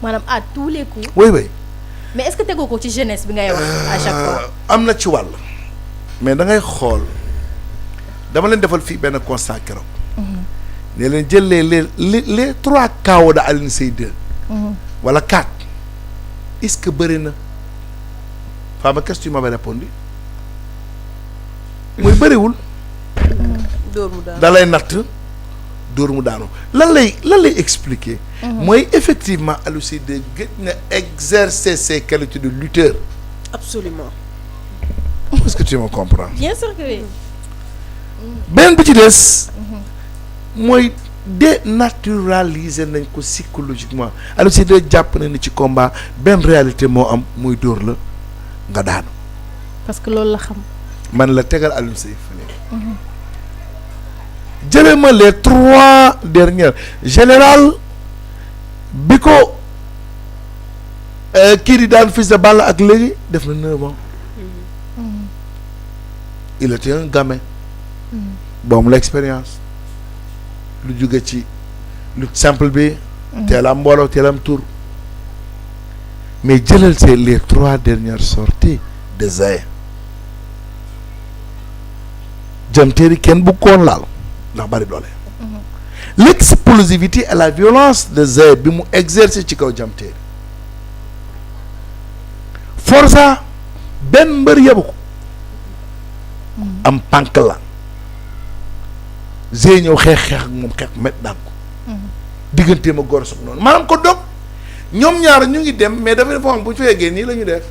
maanaam à tous les coups. oui. mais est-ce que tegoo ko ci jeunesse bi ngay wax à chaque fois. am na ci wàll. mais da ngay xool dama leen defal fii benn constat keroog. ne leen jël les 3 KO de Alioune Seye 2. wala 4. est-ce que bëri na. Fama qu'est-ce que tu m'avais répondu. mooy bëriwul. dóor mu daanu da lay natt dóor mu daanu lan lay expliquer. mooy effectivement Alioune Seye 2 gëj na exercer ses qualités de lutteur. absolument. est-ce que tu me comprends. bien sûr que oui. beneen bi ci des. mooy dénaturaliser nañ ko psychologiquement Alioune Seye 2 jàpp na ni ci combat benn réalité moo am muy dóor la nga daanu. parce que loolu la xam. man la tegal Alioune Seye fële. jëlee ma les 3 dernières général bi ko kii di daan Fils de Balla ak léegi def na 9 ans. il était un gamin. boobu l'expérience. lu jóge ci lutte simple bi. teel am mbooloo teel am tur. mais jëlal c'est les 3 dernières sorties de Zé. Jamteeri kenn bu koon laal ndax bari doole. l'explosivité et la violence de Zé bi mu exercer ci kaw Jamteeri. Forza benn mbër yebu ko. am pànk la. Zé ñëw xeex ak moom xeex met daan ko. digganteem ak góor soog noonu maanaam ko dog ñoom ñaar ñu ngi dem mais dafa xam bu ñu fa yeggee nii la ñu def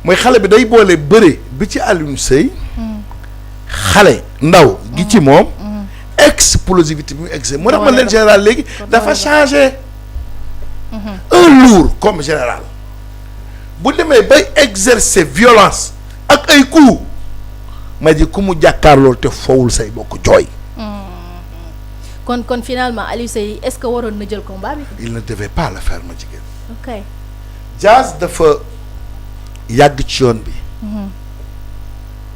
mooy xale bi day boole bëre bi ci Alioune Seye. xale ndaw gi ci moom. explosivité bi mu exercer moo tax ma leen général léegi dafa changé. un lourd comme général bu demee bay exercer violence ak ay coups. ma ji ku mu jàkkaarloo te fowul say bokk jooy. kon finalement Alioune Seye est-ce que waroon na jël combat bi. il ne devait pas le faire ma jigéen. ok. Diaz dafa yàgg ci yoon bi.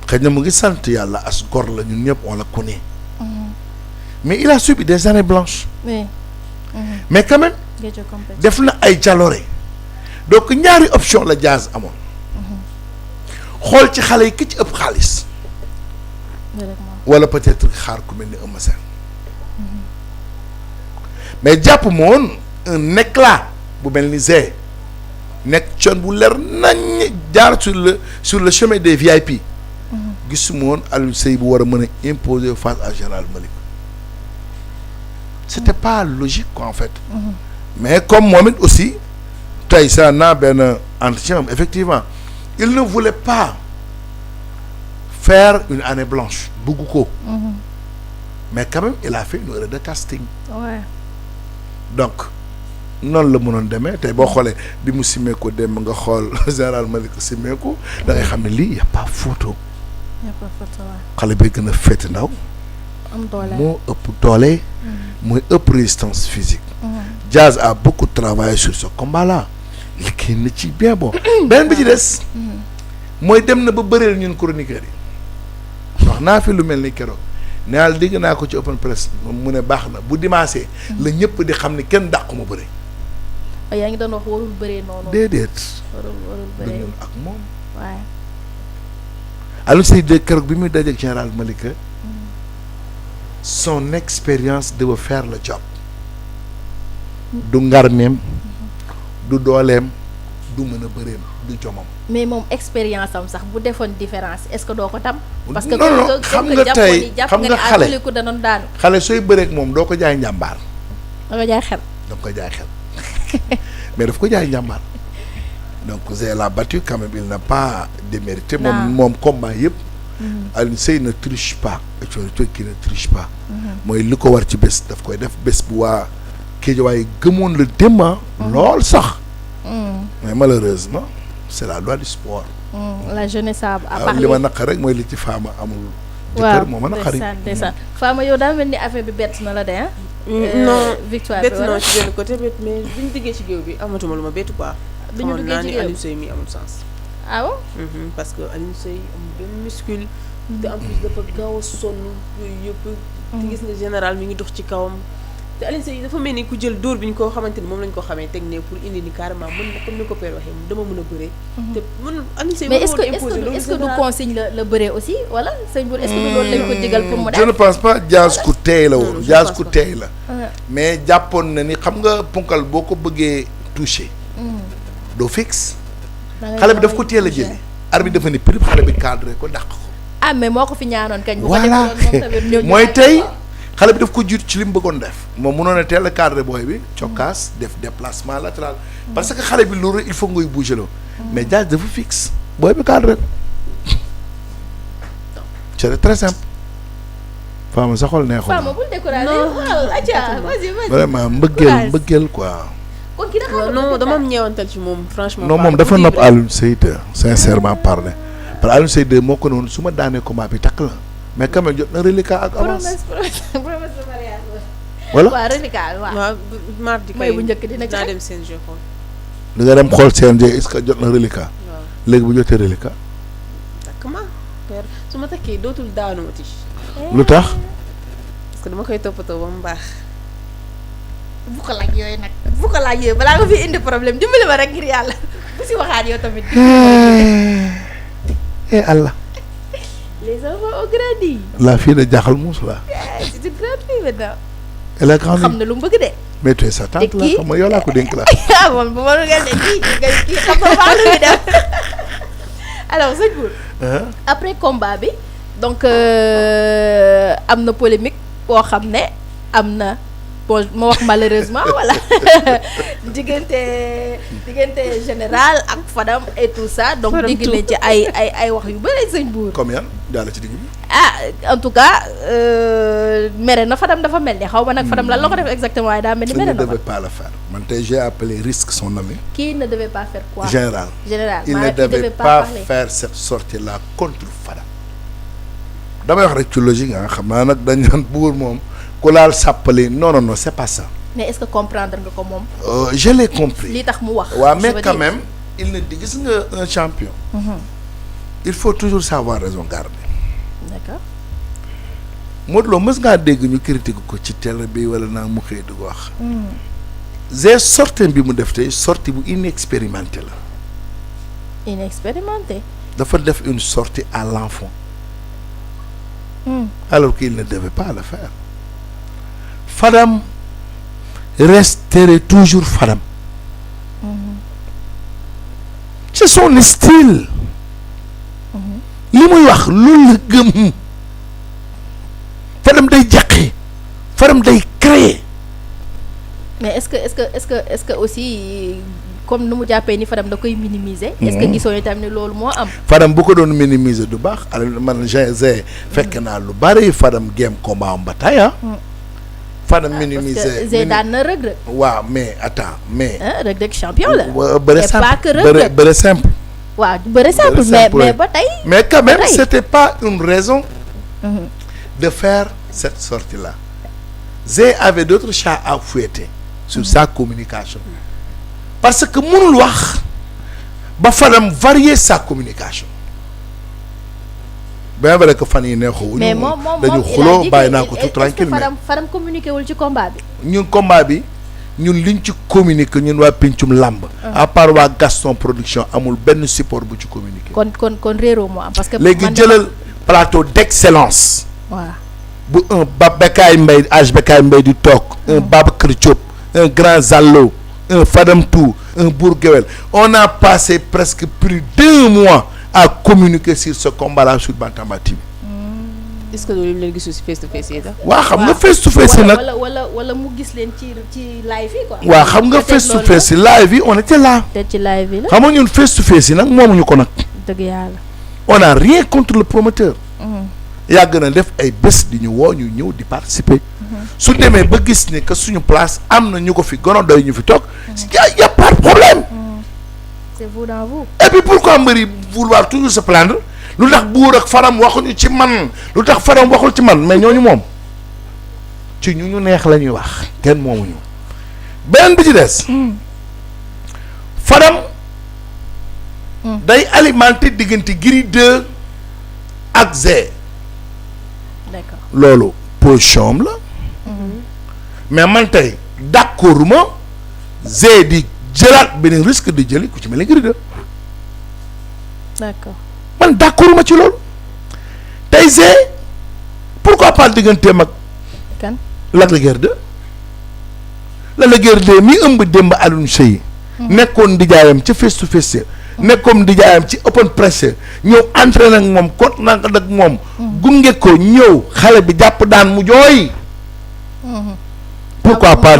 xëy na mu ngi sant yàlla as gor la ñun ñëpp on la connaît. mais il a subi des années blanches. oui. mais quand même. def na ay jaloore. donc ñaari option la Diaz amoon. xool ci xale yi ki ci ëpp xaalis. wala peut-être xaar ku mel ni Eumeu Sène. mais jàpp moon un éclat bu mel ni Zé nekk coon bu leer nañ jaar sur le chemin des VIP. gisuma woon Alioune Seye bu war a mën a imposer face à Général Malick. c'était pas logique quoi en fait. mais comme moom it aussi tey saa naa benn entretien effectivement il ne voulait pas faire une année blanche bugg ko. mais quand même il a fait une erreur de casting. ouais. donc noonu la mënoon demee tey boo xoolee bi mu simmeeku dem nga xool Général Malick simmeeku da ngay xam ne lii y a pas photo. xale bi gën a féete ndaw. am doole moo ëpp doole. mooy ëpp résistance physique. Diaz a beaucoup travaillé sur ce combat là liggéey na ci bien bon. beneen bi ci des. mooy dem na ba bëreel ñun chroniqueurs yi. wax naa fi lu mel ni keroog nee naa dégg naa ko ci open press mu ne baax na bu dimanche. la ñëpp di xam ni kenn dàqu ma bëre. yaa ngi doon wax warul bëree noonu. déedéet. warul bëree ñun ak moom. waaye. Alioune Seye de keroog bi muy dajeeg Général Malick. son expérience devait faire le job. du ngarmeem. du dooleem. du mën a bëreem du jomam. mais moom expérience am sax bu defoon différence est-ce que doo ko tam. parce que non xam nga tey xam nga xale ko danoon daanu. xale sooy bëreek moom doo ko jaay njàmbaar. da ko jaay xel. da ko jaay xel mais daf ko jaay njàmbaar. donc Zé l'a battu quand même il n'a pas démérité. moom combat yëpp. Alioune Seye ne triche pas et tu qui ne triche pas. mooy li ko war ci bés daf koy def bés bu waa Kédiawaye gëmoon la démma lool sax. mais malheureusement c'est la loi du sport. la jeunesse a parlé li ma naqar rek mooy li ci Fama amul. waaw moo ma naqari. ndeysaan Fama yow daa mel ni affaire bi bett na la de ah. non victoire bi bett naa ci benn côté mais bi ñu diggee ci géew bi amatuma lu ma bettu quoi. bi ñu duggee ci géew Alioune Seye mi amul sens. ah bon. parce que Alioune Seye amul benn muscule. te en plus dafa gaaw a sonn yooyu yëpp. te gis nga général mi ngi dox ci kawam. te Alioune Seye dafa mel ni ku jël dóor bi ñu ko xamante ni moom lañ ko xamee teg ne pour indi ni carrément mën na comme ni ko père waxee dama mën a bëree. te mën Alioune Seye mais est-ce que du consigne la bëree aussi wala sëñ Bour est-ce que du loolu lañ ko digal pour mu def. je ne pense pas Diaz ku teey la woon Diaz ku teey la. mais jàppoon na ni xam nga punkal boo ko bëggee touché. doo fixe. xale bi daf ko teel a jëlee. arbitre dafa ni prix xale bi cadré ko dàq ko. ah mais moo ko fi ñaanoon kañ. bu ko voilà mooy tey xale bi daf ko jiitu ci li mu bëggoon def. moom mënoon a teel a cadré booy bi. cokkaas def déplacement latéral. parce que xale bi loolu il faut ngay bouger loo. mais Diaz dafa fixe. booy bi cadré ko. c'est très simple. Fama sa xol neexoon na. Fama bul découragé. non atia vas-y. vraiment mbëggeel quoi. kon ki non dama am ñeewantal ci moom franchement. non moom dafa nopp Alioune Seye sincèrement parler. parce que Alioune Seye moo ko noonu su ma daanee combat bi takk la mais quand même jot na reliquat ak avance. promesse de mariage. voilà waaw reliquat waaw. waaw mardi mooy bu njëkk dina naa dem CNG xool. li nga dem xool CNG est-ce que jot na reliquat. waaw léegi bu jotee reliquat. takk ma père su ma takkee dootul daanuwati. lu tax. parce que dama koy toppatoo ba mu baax. bu ko laaj yooyu nag bu ko laaj yooyu balaa nga fi indi problème dimbali ma rek ngir yàlla bu si waxaat yow tamit. Allah. les enfants ont grandi. la fille de Diakhal Mousse là. c'est une grande fille maintenant. elle a grandi xam na lu mu bëgg de. mais tu es sa tante la xam nga yow laa ko dénk la. ah moom bu ma la gën a kii xam nga baax na muy def. alors sëñ Bour. après combat bi donc am na polémique boo xam ne am na. bon ma wax malheureusement voilà diggante général ak Fadam et tout ça donc dégg nañ ci ay wax yu bëri sëñ Bour. comme yan daal ci digg bi. ah en tout cas mere na Fadam dafa mel ni xaw ma nag Fadam lan la ko def exactement waaye daa mel ni mere na ko. il ne devait pas le faire man tey j'ai appelé risque son ami. qui ne devait pas faire quoi. général il ne devait pas faire cette sortie là contre Fadam. damay wax rek ci logique nga xam naa nag dañ naan Bour moom. ku laal sàppali non c'est pas ça. mais est-ce que comprendre nga ko moom. je l'ai compris. li tax mu wax. waaw mais quand même il ne dit gis nga un champion. il faut toujours savoir raison garder. d'accord. Modou Lo mës ngaa dégg ñu critique ko ci télé bi wala naa mu xëy di ko wax. sortie bi mu def tey sortie bu inexpérimenté la. inexpérimenté. dafa def une sortie à l'enfant. alors qu'il ne devait pas le faire. Fadam resterait toujours Fadam. c'est son style. li muy wax loolu la gëm. Fadam day jàqee. Fadam day créer. mais est-ce que aussi comme nu mu jàppee ni Fadam da koy minimiser. est-ce que gisoo itam ni loolu moo am. Fadam bu ko doon minimiser du baax man j'ai fekk naa lu bari Fadam géem combat am ba tey Fadam minimiser parce que Zé daan na Reug Reug. waaw mais attends mais. Reug Reug champion la. bëre simple bëre simple. waaw bëre simple mais ba tey. mais quand même c'était pas une raison. de faire cette sortie là. Zé avait d'autres chats à fouetter. sur sa communication. parce que mënul wax ba Fadam varier sa communication. bien vrai que fan yi neexoo. mais moom dañu xuloo bàyyi naa ko tout tranquille mais Fadam communiqué wul ci combat bi. ñun combat bi ñun liñ ci communiqué ñun waa Pencum Làmb. à part waa Gaston production amul benn support bu ci communiqué. kon réeroo moo am parce que. léegi jëlal plateau d'excellence. waaw bu un Bécaye Mbaye âge Bécaye Mbaye di toog. un Babacar Diop un grand Zallo un Fadam Tou un Bour Gueweul on a passé presque plus d'1 mois. à communiquer sur ce combat-là sur Bantamba TV. est-ce que loolu leen gisul si face to face yi waaw xam nga face to face yi nag wala mu gis leen ci live yi quoi. waaw xam nga face to face yi live yi on était là. te ci live yi la. xam nga ñun face to face yi nag moomuñu ko nag. dëgg yàlla. on a rien contre le promoteur. yàgg na def ay bés di ñu woo ñu ñëw di participer. su demee ba gis ne que suñu place am na ñu ko fi gën a doy ñu fi toog. y a pas de problème. c'est vous dans vous. et puis pourquoi mbëri vouloir toujours se plaindre lu tax Bour ak Fadam waxuñu ci man lu tax Fadam waxul ci man mais ñooñu moom ci ñu neex la ñuy wax kenn moomuñu beneen bi ci des. Fadam. day alimenter diggante Gris 2 ak Zé. d'accord loolu position am la. mais man tey d'accord ma Zé di jëlaat beneen risque di jëli ku ci mel ni Gris 2. d'accord man d'accord ma ci loolu tey Zé pourquoi pas digganteem ak kan Lac de Guiers 2. Lac de Guiers 2 mi ëmb démb Alioune Seye. nekkoon ndijaayam ca face to face. nekkoon ndijaayam ci open press ñëw entraîné ak moom kot nag moom. gunge ko ñëw xale bi jàpp daan mu jooy. pourquoi pas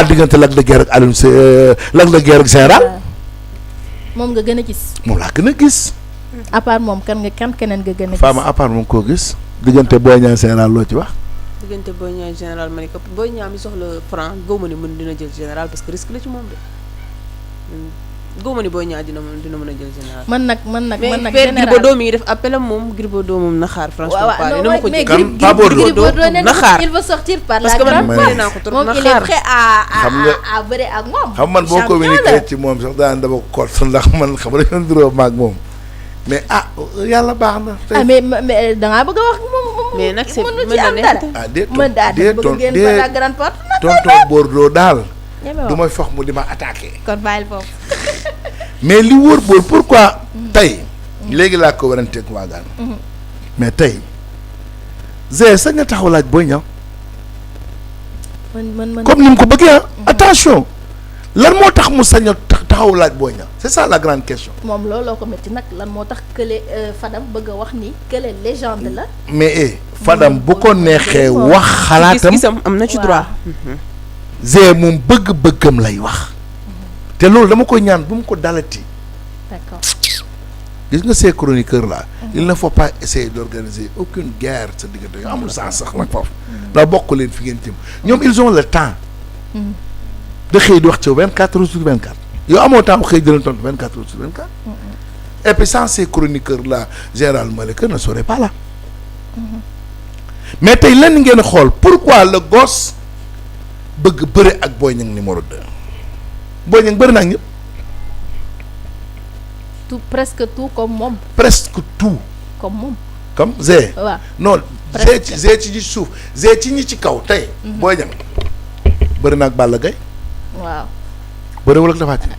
diggante Lac de Guiers ak Alioune Seye Lac de Guiers ak Général. moom nga gën a gis. moom laa gën a gis. à part moom keneen nga gën a gis. Fama à part moom koo gis. diggante Boy Niang Général loo ci wax. diggante Boy Niang général ma ne ko Boy Niang mi soxla franc góob ma ni mën dina jël général parce que risque la ci moom de góob ma ni Boy Niang dina mën a jël général. man nag mais Gris Bordeaux mi ngi def appel am moom Gris Bordeaux moom na xaar. franchement parler na ma ko mais jël Pas Bordeaux. Gris Bordeaux na xaar il va sortir par parce la que man grande bëri naa ko trop moom na il est xaar. prêt Xam nga- à bëre ak moom. xam man boo Champion communiqué la. ci moom sax daan dama ko ndax man xam nga dañoo nduróo maag moom mais yàlla baax na. ah mais da ngaa bëgg a wax moom. mais nag c'est mënu mën ci na am nekk dara. ah déet mën daa déet bëgg ngeen par la grande porte. tonton Bordeaux daal. ñeme du wax may fox mu di ma attaqué. kon bàyyil foofu. mais li wóor boor pourquoi. tey léegi laa ko waranteeg waagaan. mais tey Zé sañ nga taxaw laaj Boy Niang man comme ni mu ko bëggee ah. attention lan moo tax mu sañ a taxaw laaj Boy Niang c'est ça la grande question. moom looloo ko métti nag lan moo tax kële Fadam bëgg a wax ni kële légende la. mais Fadam bu ko neexee wax xalaatam. gis-gisam am na ci Waaw. droit. Zé moom bëgg-bëggam lay wax. te loolu dama koy ñaan bu mu ko dalati. d'accord gis nga ces chroniqueurs là. il ne faut pas essayer d'organiser aucune guerre sa diggante yoo amul sens sax nag foofu. ndax bokk leen fi ngeen jëm ñoom ils ont le temps. da xëy di wax ci 24 heures sur 24. yow amoo temps xëy di leen tontu 24 heures sur 24. et puis sans ces chroniqueurs là Général Malika ne serait pas là. mais tey lan ngeen xool pourquoi le gosse bëgg bëre ak Boy Niang numéro 2. Boy Niang bëri na ak ñëpp. presque tout comme moom. presque tout. comme moom. comme Zé. waaw non presque. Zé ci ñi suuf Zé ci ñi ci kaw tey. Boy Niang bëri na ak Balla Gaye. waaw. bëriwul ak Tapha Tine.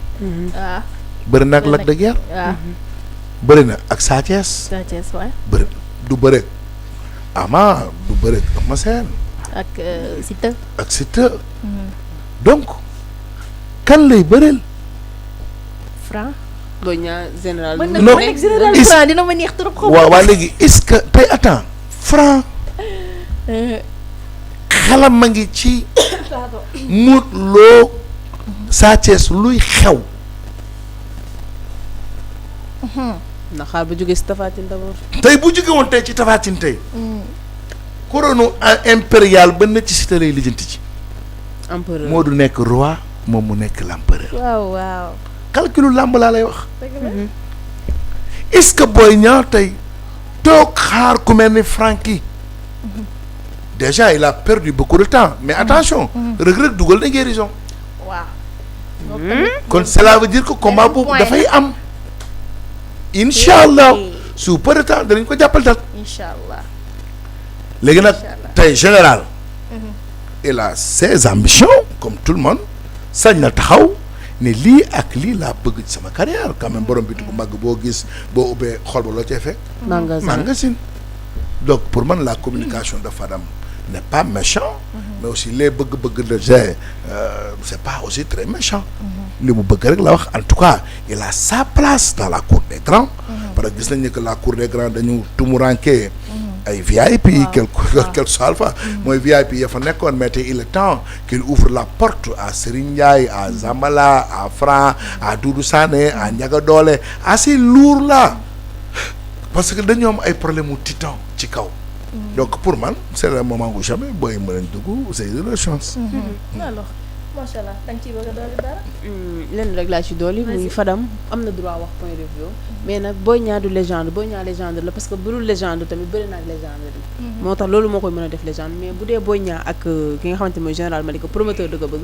waaw. bëri na ak Lac de Guiers. waaw. bëri na ak Sa Thiès. Sa Thiès waay. bëri du bëreeg Ama du bëreeg Eumeu Sène ak Siteu. ak Siteu. donc kan lay bëreel. Franc. Boy Niang général. mën non, na nekk général is- Franc dina ma neex trop. waaw waa léegi est-ce que tey attends Franc xelam ma ngi ci Modou Lo Sa Thiès luy xew. na xaar ba jógee si Tapha Tine d'abord. tey bu jóge woon tey ci Tapha Tine tey. couronne impérial ba na ci Siteu lay lijjanti ci. empereur moo du nekk roi moom mu nekk l'empereur. waaw waaw. calculu làmb laa lay wax. dëgg la. est-ce que Boy Niang tey toog xaar ku mel ni Franky déjà il a perdu beaucoup de temps mais attention. Reug Reug dugal na guérison. waaw. kon cela veut dire que combat Beneen boobu point dafay la. am. incha allah sous peu de temps danañ ko jàppal dal. incha allah. léegi nag Inch'Allah. tey général. il a ses ambitions comme tout le monde sañ na taxaw ne lii ak lii laa bëgg ci sama carrière quand même borom bitu bu mag boo gis boo ubbee xol ba loo cay fekk. magasin donc pour man la communication de Fadam n'est pas méchant. mais aussi les bëgg-bëgg de Zé c'est pas aussi très méchant. li mu bëgg rek la wax en tout cas il a sa place dans la cour des grands. parce que gis nañ ne que la cour des grands dañu tumuranke ay VIP quelque soit alpha mooy VIP ya fa nekkoon mais tey il est temps qu'il ouvre la porte à Serigne Ndiaye à Zambala à Franc à Doudou Sané à Ndiaga Dollé à ces lourds là parce que dañoo am ay problème mu titan ci kaw donc pour man c'est le moment où jamais booy mën nañ dugg c'est de la chance. alors macha allah da nga ciy bëgg a dolli dara. lenn rek laa ci dolli muy Fadam am na droit wax point de vue mais nag Boy Niang du légende Boy Niang légende la parce que bu dul légende tamit bëri na ak légende bi moo tax loolu moo koy mën a def légende mais bu dee Boy Niang ak ki nga xamante mooy général Malika promoteur da ko bëgg